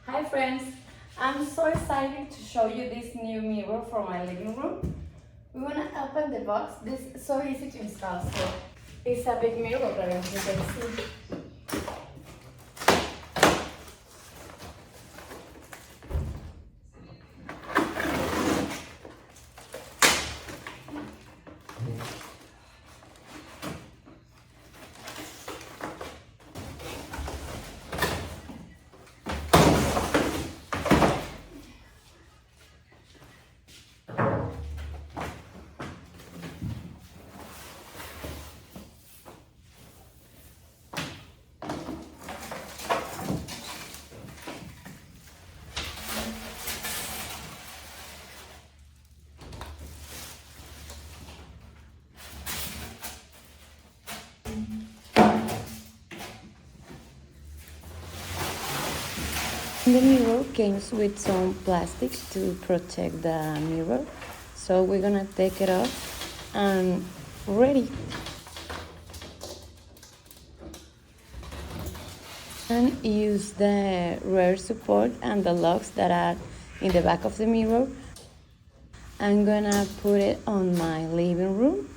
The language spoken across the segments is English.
Hi friends, I'm so excited to show you this new mirror for my living room. We want to open the box. This is so easy to install. So it's a big mirror, as you can see. The mirror comes with some plastic to protect the mirror, so we're gonna take it off and ready. And use the rear support and the locks that are in the back of the mirror. I'm gonna put it on my living room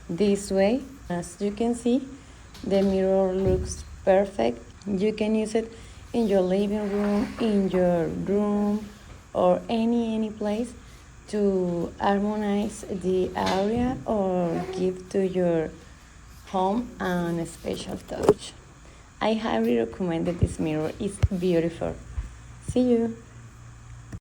this way. As you can see, the mirror looks perfect. You can use it in your living room, in your room, or any place to harmonize the area or give to your home a special touch. I highly recommend that this mirror is beautiful. See you!